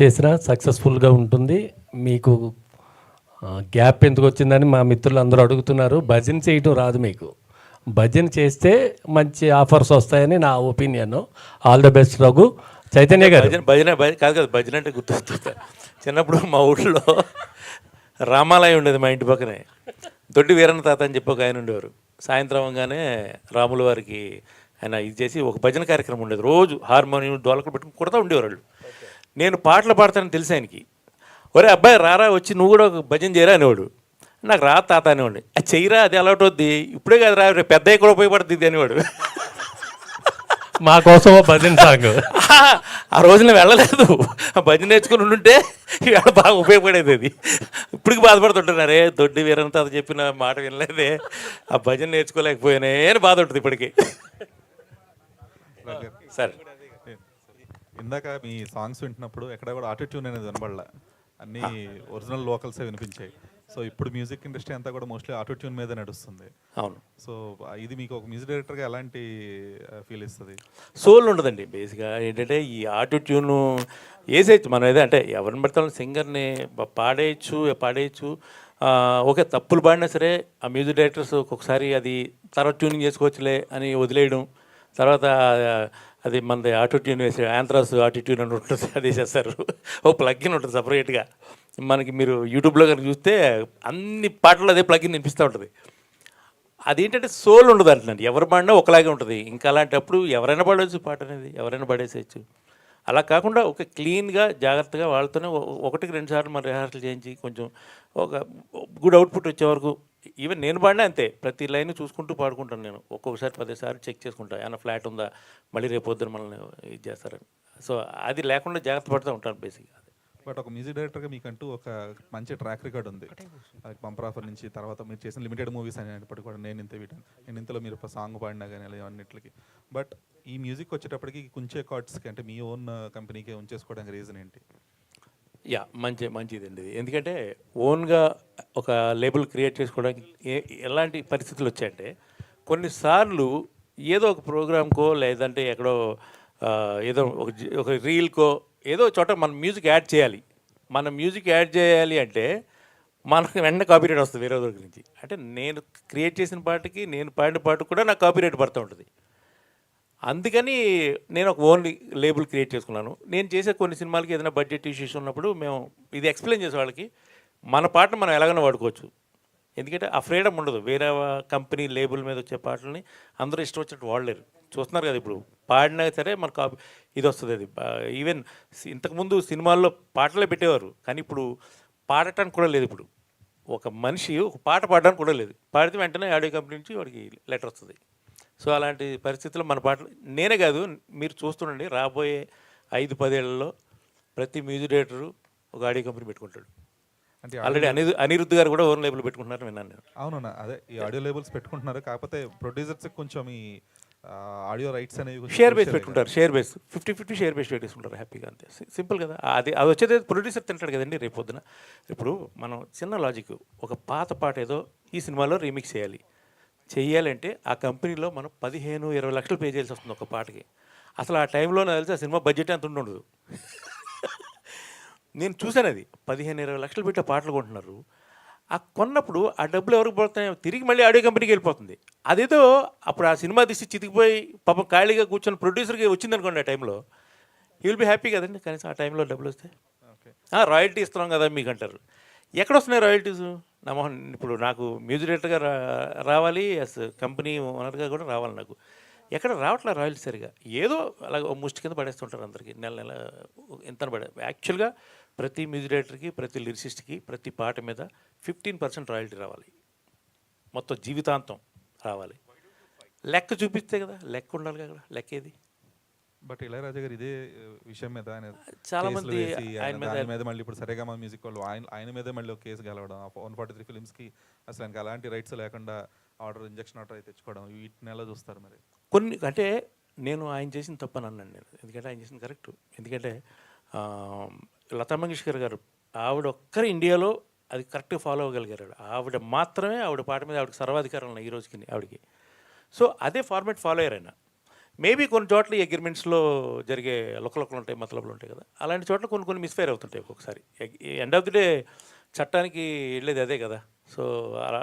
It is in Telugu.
చేసినా సక్సెస్ఫుల్గా ఉంటుంది. మీకు గ్యాప్ ఎందుకు వచ్చిందని మా మిత్రులు అందరూ అడుగుతున్నారు. భజన చేయటం రాదు మీకు. భజన చేస్తే మంచి ఆఫర్స్ వస్తాయని నా opinion. All the best Raghu. Chaitanya గారు, భజన కాదు కదా, భజన అంటే గుర్తొస్తుంది. చిన్నప్పుడు మా ఊళ్ళో రామాలయం ఉండేది మా ఇంటి పక్కనే. దొడ్డి వీరన్న తాత అని చెప్పి ఒక ఆయన ఉండేవారు. సాయంత్రం అవగానే రాముల వారికి ఆయన ఇది చేసి ఒక భజన కార్యక్రమం ఉండేది. రోజు హార్మోనియం డోలకలు పెట్టుకుని కొడతా ఉండేవారు వాళ్ళు. నేను పాటలు పాడతానని తెలిసి ఆయనకి, ఒరే అబ్బాయి రారా వచ్చి నువ్వు కూడా ఒక భజన చేయరా అనేవాడు. నాకు రా తాత అనేవాడు. అది చెయ్యరా, అది అలవాటు అవుద్ది, ఇప్పుడే కాదు రా, రేపు పెద్దయ్య కూడా ఉపయోగపడుతుంది అనేవాడు. మా కోసం భజన సాంగ్. ఆ రోజున వెళ్ళలేదు, భజన నేర్చుకుని ఉండుంటే ఇవాళ బాగా ఉపయోగపడేది. అది ఇప్పటికి బాధపడుతుంటున్నారే, దొడ్డి వీరంతా అది చెప్పిన మాట వినలేదే, ఆ భజన నేర్చుకోలేకపోయానే అని బాధ ఉంటుంది ఇప్పటికీ. సరే, ఇందాక మీ సాంగ్స్ వింటున్నప్పుడు ఎక్కడ కూడా ఆటోట్యూన్ అనేది వినబడలా, అన్నీ ఒరిజినల్ లోకల్సే వినిపించాయి. సో ఇప్పుడు మ్యూజిక్ ఇండస్ట్రీ అంతా కూడా మోస్ట్లీ ఆటోట్యూన్ మీద నడుస్తుంది. అవును. సో ఇది మీకు ఒక మ్యూజిక్ డైరెక్టర్గా ఎలాంటి ఫీల్ ఇస్తుంది? సోల్ ఉండదండి. బేసిక్గా ఏంటంటే ఈ ఆటోట్యూన్ వేసేయచ్చు మనం, ఏదో అంటే ఎవరిని పడతాం సింగర్ని పాడేయచ్చు. ఓకే, తప్పులు పాడినా సరే ఆ మ్యూజిక్ డైరెక్టర్స్ ఒక్కొక్కసారి అది తర్వాత ట్యూనింగ్ చేసుకోవచ్చులే అని వదిలేయడం. తర్వాత అది మనది ఆటోట్యూన్ వేసే ఆంథ్రాస్ ఆటోట్యూన్ అని ఉంటుంది, అది వేసేస్తారు. ఓ ప్లగ్ఇన్ ఉంటుంది సపరేట్గా. మనకి మీరు యూట్యూబ్లో కనుక చూస్తే అన్ని పాటలు అదే ప్లగ్ఇన్ వినిపిస్తూ ఉంటుంది. అదేంటంటే సోల్ ఉండదు అంటున్నాను. ఎవరు పాడినా ఒకలాగే ఉంటుంది. ఇంకా అలాంటప్పుడు ఎవరైనా పాడవచ్చు పాట అనేది, ఎవరైనా పాడేసేయచ్చు. అలా కాకుండా ఒక క్లీన్గా జాగ్రత్తగా వాళ్ళతోనే ఒకటికి 2 సార్లు మన రిహార్సల్ చేయించి కొంచెం ఒక గుడ్ అవుట్పుట్ వచ్చే వరకు. ఈవెన్ నేను పాడినా అంతే, ప్రతి లైన్ చూసుకుంటూ పాడుకుంటాను నేను. ఒక్కొక్కసారి 10 సార్లు చెక్ చేసుకుంటాను, ఏమైనా ఫ్లాట్ ఉందా, మళ్ళీ రేపు పొద్దున మనల్ని ఇది చేస్తారని. సో అది లేకుండా జాగ్రత్త పడుతూ ఉంటాను బేసిక్గా. బట్ ఒక మ్యూజిక్ డైరెక్టర్గా మీకంటూ ఒక మంచి ట్రాక్ రికార్డ్ ఉంది. బంపర్ ఆఫర్ నుంచి తర్వాత మీరు చేసిన లిమిటెడ్ మూవీస్ అనేటప్పటికి కూడా నేను ఇంతలో మీరు సాంగ్ పాడినా కానీ అలా అన్నిటికి. బట్ ఈ మ్యూజిక్ వచ్చేటప్పటికి కొంచెం కార్డ్స్కి అంటే మీ ఓన్ కంపెనీకి ఉంచేసుకోవడానికి రీజన్ ఏంటి? యా, మంచిదండి ఇది. ఎందుకంటే ఓన్గా ఒక లేబుల్ క్రియేట్ చేసుకోవడానికి ఎలాంటి పరిస్థితులు వచ్చాయంటే, కొన్నిసార్లు ఏదో ఒక ప్రోగ్రామ్కో లేదంటే ఎక్కడో ఏదో ఒక రీల్కో ఏదో చోట మన మ్యూజిక్ యాడ్ చేయాలి. మన మ్యూజిక్ యాడ్ చేయాలి అంటే మనకు వెంటనే కాపీరైట్ వస్తుంది వేరే దగ్గర నుంచి. అంటే నేను క్రియేట్ చేసిన పాటకి నేను పాడిన పాటకు కూడా నాకు కాపీరైట్ పడుతూ ఉంటుంది. అందుకని నేను ఒక ఓన్లీ లేబుల్ క్రియేట్ చేసుకున్నాను. నేను చేసే కొన్ని సినిమాలకి ఏదైనా బడ్జెట్ ఇష్యూస్ ఉన్నప్పుడు మేము ఇది ఎక్స్ప్లెయిన్ చేసే వాళ్ళకి, మన పాటను మనం ఎలాగైనా వాడుకోవచ్చు. ఎందుకంటే ఆ ఫ్రీడమ్ ఉండదు. వేరే కంపెనీ లేబుల్ మీద వచ్చే పాటలని అందరూ ఇష్టం వచ్చినట్టు వాడలేరు. చూస్తున్నారు కదా, ఇప్పుడు పాడినా సరే మన కాపీ ఇది వస్తుంది. అది ఈవెన్ ఇంతకుముందు సినిమాల్లో పాటలే పెట్టేవారు, కానీ ఇప్పుడు పాడటానికి కూడా లేదు. ఇప్పుడు ఒక మనిషి ఒక పాట పాడడానికి కూడా లేదు, పాడితే వెంటనే ఆడియో కంపెనీ నుంచి వాడికి లెటర్ వస్తుంది. సో అలాంటి పరిస్థితుల్లో మన పాటలు, నేనే కాదు మీరు చూస్తుండండి, రాబోయే 5-10 ఏళ్లలో ప్రతి మ్యూజిక్ డైరెక్టరు ఒక ఆడియో కంపెనీ పెట్టుకుంటాడు. అంటే ఆల్రెడీ అనిరుద్ధ్ గారు కూడా ఓన్ లేబుల్ పెట్టుకుంటున్నారు విన్నాను నేను. అవునన్నా, అదే ఈ ఆడియో లేబుల్స్ పెట్టుకుంటున్నారు. కాకపోతే ప్రొడ్యూసర్స్ కొంచెం ఈ ఆడియో రైట్స్ అనేవి షేర్ బేస్ పెట్టుకుంటారు. షేర్ బేస్ 50-50 షేర్ బేస్ పెట్టేసుకుంటారు హ్యాపీగా, అంతే సింపుల్ కదా. అది వచ్చేది ప్రొడ్యూసర్ తింటాడు కదండి రేపు పొద్దున. ఇప్పుడు మనం చిన్న లాజిక్, ఒక పాత పాట ఏదో ఈ సినిమాలో రీమిక్స్ చేయాలంటే ఆ కంపెనీలో మనం 15-20 లక్షలు పే చేయాల్సి వస్తుంది ఒక పాటకి. అసలు ఆ టైంలో నాకు తెలిసి ఆ సినిమా బడ్జెట్ అంత ఉండదు. నేను చూశాను అది 15-20 లక్షలు పెట్టి పాటలు కొంటున్నారు. ఆ కొన్నప్పుడు ఆ డబ్బులు ఎవరికి పోతాయో తిరిగి మళ్ళీ ఆడియో కంపెనీకి వెళ్ళిపోతుంది. అదేదో అప్పుడు ఆ సినిమా తీసి చితికిపోయి పాపం ఖాళీగా కూర్చొని ప్రొడ్యూసర్కి వచ్చిందనుకోండి ఆ టైంలో, యూ విల్ బీ హ్యాపీ కదండి. కనీసం ఆ టైంలో డబ్బులు వస్తాయి. రాయల్టీ ఇస్తున్నాం కదా మీకు అంటారు. ఎక్కడ వస్తున్నాయి రాయల్టీస్? నమ్మకం. ఇప్పుడు నాకు మ్యూజిక్ డైరెక్టర్గా రావాలి, అస్ కంపెనీ ఓనర్గా కూడా రావాలి. నాకు ఎక్కడ రావట్లే రాయల్టీ సరిగా. ఏదో అలా ముష్టి కింద పడేస్తుంటారు అందరికీ, నెల ఎంత పడే. యాక్చువల్గా ప్రతి మ్యూజిక్ డైరెక్టర్కి, ప్రతి లిరిసిస్ట్కి, ప్రతి పాట మీద 15% రాయల్టీ రావాలి. మొత్తం జీవితాంతం రావాలి. లెక్క చూపిస్తే కదా, లెక్క ఉండాలి కదా, లెక్క ఏది? బట్ ఇళయరాజా గారు ఇదే విషయం మీద చాలా మంది ఆయన మీద మళ్ళీ ఇప్పుడు సరేగా మ్యూజిక్ వాళ్ళు ఆయన మీదే మళ్ళీ ఒక కేసు గెలవడం, 143 ఫిల్మ్స్కి అసలు ఆయనకి అలాంటి రైట్స్ లేకుండా ఇంజక్షన్ ఆర్డర్ అయితే తెచ్చుకోవడం, వీటిని ఎలా చూస్తారు మరి? కొన్ని అంటే నేను ఆయన చేసిన తప్పని అన్నాను నేను, ఎందుకంటే ఆయన చేసిన కరెక్ట్. ఎందుకంటే లతా మంగేష్కర్ గారు, ఆవిడ ఒక్కరు ఇండియాలో అది కరెక్ట్గా ఫాలో అవ్వగలిగారు. ఆవిడ మాత్రమే ఆవిడ పాట మీద ఆవిడకి సర్వాధికారం ఉన్నాయి ఈ రోజుకి ఆవిడకి. సో అదే ఫార్మేట్ ఫాలో అయ్యారు ఆయన. మేబీ కొన్ని చోట్ల ఈ అగ్రిమెంట్స్లో జరిగే లొక్కలొక్కలు ఉంటాయి, మతలబులు ఉంటాయి కదా, అలాంటి చోట్ల కొన్ని కొన్ని మిస్ఫైర్ అవుతుంటాయి ఒక్కొక్కసారి. ఎండ్ ఆఫ్ ది డే చట్టానికి వెళ్ళేది అదే కదా. సో అలా